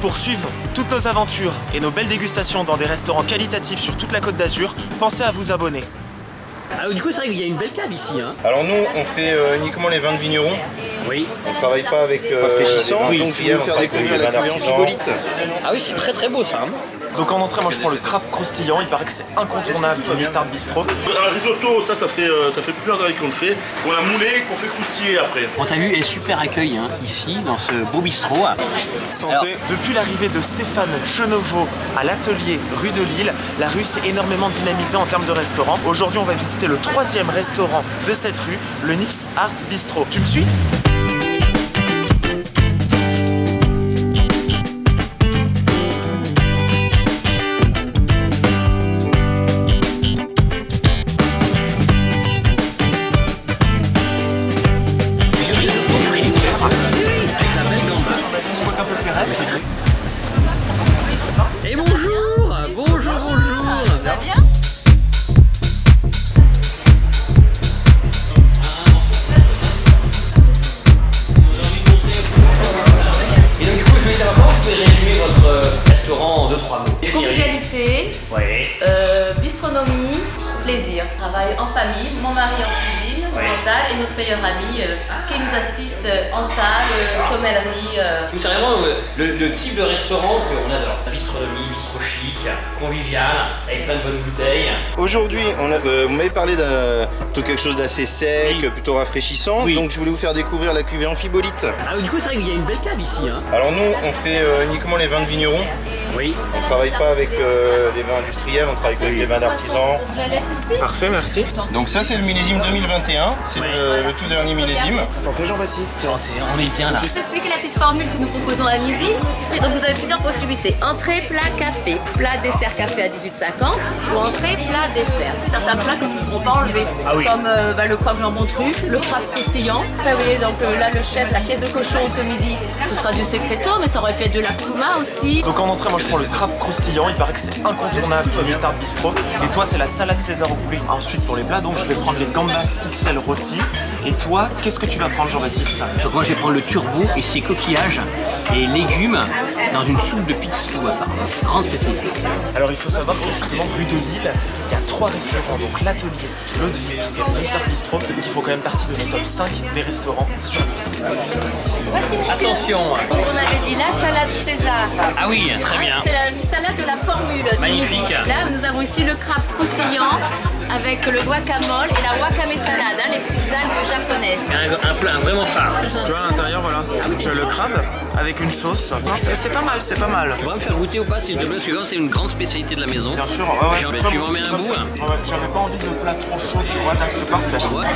Pour suivre toutes nos aventures et nos belles dégustations dans des restaurants qualitatifs sur toute la Côte d'Azur, pensez à vous abonner. Alors du coup c'est vrai qu'il y a une belle cave ici hein. Alors nous on fait uniquement les vins de vignerons. Oui. On travaille pas avec rafraîchissant, donc je vais vous faire découvrir la cuvée Amphibolite. Ah oui c'est très beau ça hein. Donc en entrée, moi je prends le crabe croustillant, il paraît que c'est incontournable du Nissart Bistro. Un risotto, ça fait plusieurs années qu'on le fait. On l'a moulé, qu'on fait croustiller après. On t'a vu, et super accueil hein, ici, dans ce beau bistrot. Santé. Alors, depuis l'arrivée de Stéphane Cheneveau à l'atelier rue de Lille, la rue s'est énormément dynamisée en termes de restaurants. Aujourd'hui, on va visiter le 3e restaurant de cette rue, le Nissart Bistro. Tu me suis ? Et bonjour. Ça va bien ? Et donc du coup je vais savoir comment vous pouvez résumer votre restaurant en 2-3 mots. Convivialité, Ouais. bistronomie, plaisir. Travail en famille, mon mari en cuisine, en salle et notre meilleur ami qui nous assiste en salle, sommellerie. Donc c'est vraiment le type de restaurant qu'on adore. Bistronomie, bistro chic, convivial, avec plein de bonnes bouteilles. Aujourd'hui, vous m'avez parlé d'un plutôt quelque chose d'assez sec, Oui. plutôt rafraîchissant, Oui. donc je voulais vous faire découvrir la cuvée Amphibolite. Ah du coup c'est vrai qu'il y a une belle cave ici hein. Alors nous on fait uniquement les vins de vignerons. Oui. On travaille pas avec les vins industriels, on travaille avec les vins d'artisans. Je la laisse ici. Parfait, merci. Donc ça c'est le millésime 2021, c'est le tout dernier millésime. Santé Jean-Baptiste. On est bien là. Je vais expliquer la petite formule que nous proposons à midi. Donc vous avez plusieurs possibilités. Entrée, plat, café. Plat, dessert, café à 18,50 ou entrée, plat, dessert. Certains plats que nous ne pourrons pas enlever. Ah oui. Comme le croque jambon truffe, le crabe croustillant. Après, vous voyez, donc là le chef, la pièce de cochon ce midi, ce sera du secreto, mais ça aurait pu être de la touma aussi. Donc en entrée, moi je prends le crabe croustillant, il paraît que c'est incontournable du Nissart Bistro. Et toi, c'est la salade César au poulet. Ensuite, pour les plats, donc je vais prendre les gambas XL rôtis. Et toi, qu'est-ce que tu vas prendre, Jean-Baptiste? Donc moi je vais prendre le turbo et ses coquillages et légumes dans une soupe de pizza apparemment. Grande spécialité. Alors il faut savoir que justement rue de Lille, il y a 3 restaurants, donc l'Atelier, l'Eau-de-Vie et le Nissart Bistro, qui font quand même partie de nos top 5 des restaurants sur Nice. Voici monsieur. Attention. Donc on avait dit la salade César. Ah oui, très bien. C'est la salade de la formule. du Magnifique. midi. Là nous avons ici le crabe croustillant avec le guacamole et la wakame salade, hein, les petites algues japonaises. Un plat vraiment phare. Tu vois à l'intérieur, voilà, tu as le crabe avec une sauce. Non, c'est pas mal, c'est pas mal. Tu vas me faire goûter ou pas s'il te plaît, parce que c'est une grande spécialité de la maison. Bien sûr, ouais. Tu m'en mets un bout hein. Ouais, j'avais pas envie de plat trop chaud, tu vois, là c'est parfait. Ouais.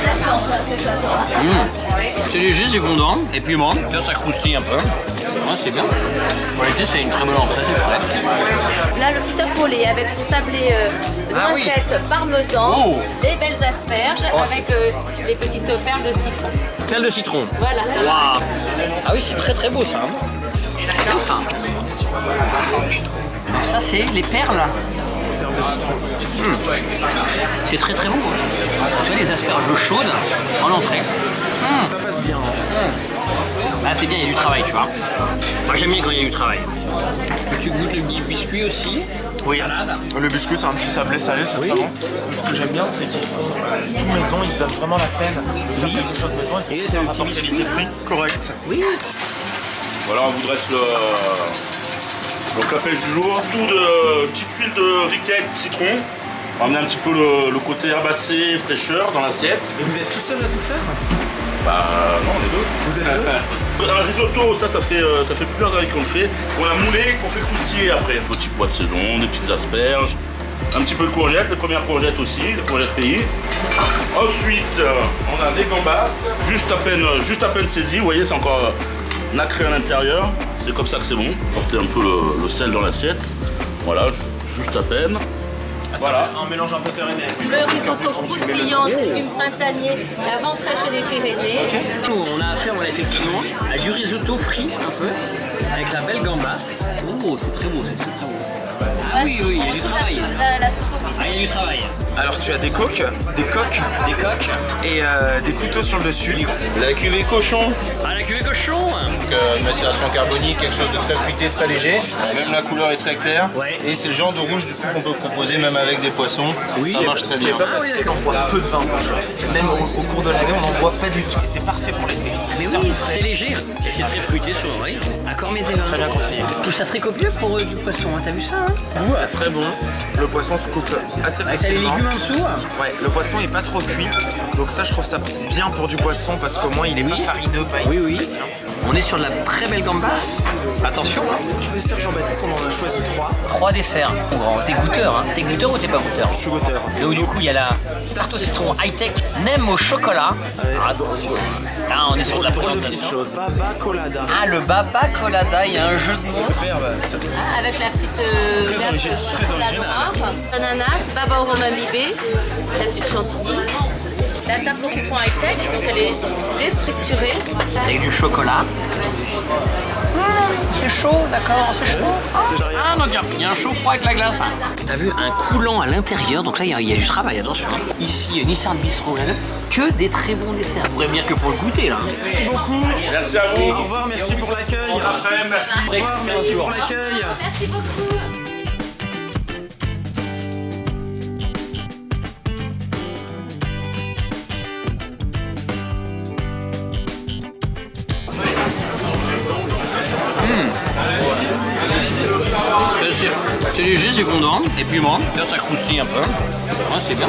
C'est léger, c'est fondant, et puis bon, tu vois, ça croustille un peu. Ouais, c'est bien. En réalité, c'est une très bonne entrée, c'est frais. Là le petit œuf au lait avec son sablé de Ah oui. noisettes parmesan, Oh. les belles asperges avec les petites perles de citron. Perle de citron. Voilà, ça va. Waouh. Ah oui, c'est très beau ça. hein. C'est beau ça. Donc ça, c'est les perles. C'est très beau. hein. Tu vois, les asperges chaudes en entrée. Ça passe bien. Ah, c'est bien, il y a du travail, tu vois. Moi, j'aime bien quand il y a du travail. Tu goûtes le biscuit aussi. Oui, Salade. le biscuit c'est un petit sablé salé, c'est Oui. très bon. Ce que j'aime bien c'est qu'ils font tout maison, ils se donnent vraiment la peine de faire Oui. quelque chose maison Et et t'as un le rapport petit biscuit. qualité-prix correct. Oui. Voilà, on vous dresse donc la pêche du jour. Tout de petite huile de riquette, citron. On va amener un petit peu le côté herbacé, fraîcheur dans l'assiette. Et vous êtes tout seul à tout faire? Bah non, les deux. Vous êtes deux? Un risotto, ça fait plusieurs années qu'on le fait. On l'a moulé, qu'on fait croustiller après. Petit pois de saison, des petites asperges, un petit peu de courgettes, les premières courgettes aussi, les courgettes pays. Ensuite, on a des gambas, juste à peine saisies, vous voyez, c'est encore nacré à l'intérieur. C'est comme ça que c'est bon. Portez un peu le sel dans l'assiette. Voilà, juste à peine. Voilà. Un mélange un peu terre et mer. Le risotto croustillant, c'est légumes printaniers, la vente fraîche des Pyrénées. On a affaire, voilà, effectivement, à du risotto frit un peu, avec la belle gambasse. Oh, c'est très beau, c'est très beau. Ah oui, il y a du travail. La soupe au biscuit. Ah, il y a du travail. Alors tu as des coques, des coques Des coques. et des couteaux sur le dessus. La cuvée cochon, Ah, la barbecue et cochon. Une macération carbonique, quelque chose de très fruité, très léger. Même la couleur est très claire. Ouais. Et c'est le genre de rouge du coup qu'on peut proposer même avec des poissons. Oui, ça marche très Ce qui est bien. pas mal, c'est qu'on boit peu de vin. Même au cours de l'année, on n'en boit pas du tout. Et c'est parfait pour l'été. Mais oui, c'est léger. Et c'est très fruité sur l'oreille. Accord mes évins. Très bien conseillé. Tout ça très copieux pour du poisson, hein. T'as vu ça hein? C'est très bon. Le poisson se coupe assez Avec t'as les facilement. légumes en dessous. Ouais, le poisson est pas trop cuit. Donc ça, je trouve ça bien pour du poisson parce qu'au moins il est pas farineux, pas Oui, oui. On est sur de la très belle gambas. Attention. Dessert Jean-Baptiste, on en a choisi 3. 3 desserts. Bon, t'es goûteur, hein. T'es goûteur ou t'es pas goûteur? Je suis goûteur. Donc du coup, il y a la tarte au citron high-tech, nem au chocolat. Attention. Là, on est sur de la présentation. choses. Baba Colada. Ah, le baba colada, il y a un jeu de mots. Avec la petite glace chocolat noir, ananas, baba au romain bibé, la petite chantilly. La tarte au citron high-tech, donc elle est déstructurée. Avec du chocolat. C'est chaud, d'accord, c'est chaud. Ah non, bien, il y a un chaud froid avec la glace. T'as vu un coulant à l'intérieur, donc là il y a du travail, attention. Ici, Nissan Bistro, là, que des très bons desserts. Vous pourrez venir que pour le goûter là. Merci beaucoup. Merci à vous. Au revoir, merci pour l'accueil. Au Après, merci. revoir, merci pour l'accueil. Merci beaucoup. C'est léger, c'est fondant, et puis bon, là ça croustille un peu. Ouais, c'est bien.